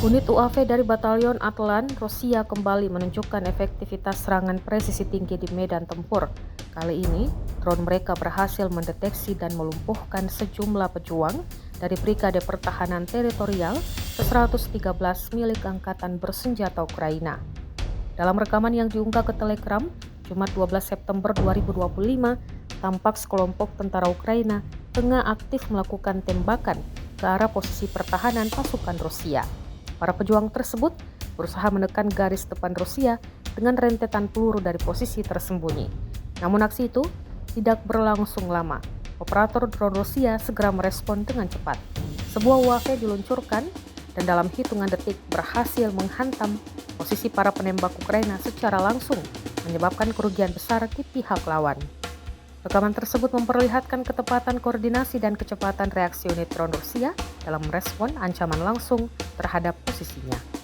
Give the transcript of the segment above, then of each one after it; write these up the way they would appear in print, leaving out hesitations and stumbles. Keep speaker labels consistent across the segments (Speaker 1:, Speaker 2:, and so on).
Speaker 1: Unit UAV dari Batalion Atlan Rusia kembali menunjukkan efektivitas serangan presisi tinggi di medan tempur. Kali ini, drone mereka berhasil mendeteksi dan melumpuhkan sejumlah pejuang dari Brigade Pertahanan Teritorial ke-113 milik Angkatan Bersenjata Ukraina. Dalam rekaman yang diunggah ke Telegram, Jumat 12 September 2025, tampak sekelompok tentara Ukraina tengah aktif melakukan tembakan ke arah posisi pertahanan pasukan Rusia. Para pejuang tersebut berusaha menekan garis depan Rusia dengan rentetan peluru dari posisi tersembunyi. Namun aksi itu tidak berlangsung lama. Operator drone Rusia segera merespon dengan cepat. Sebuah UAV diluncurkan dan dalam hitungan detik berhasil menghantam posisi para penembak Ukraina secara langsung, menyebabkan kerugian besar di pihak lawan. Rekaman tersebut memperlihatkan ketepatan koordinasi dan kecepatan reaksi unit drone Rusia dalam merespon ancaman langsung terhadap posisinya.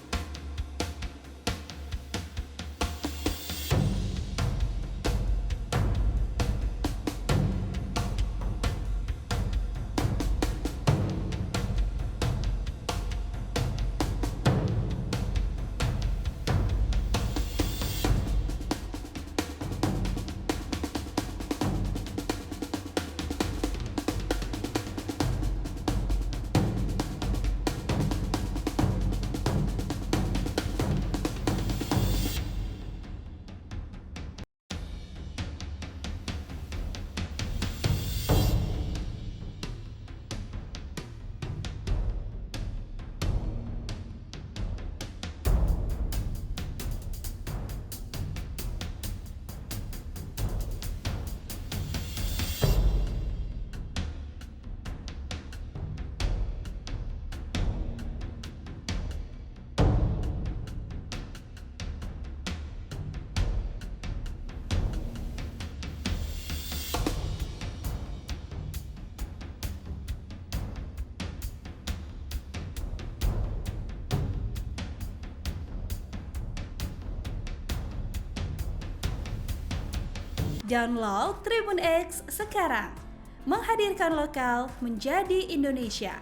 Speaker 2: Download Tribun X sekarang, menghadirkan lokal menjadi Indonesia.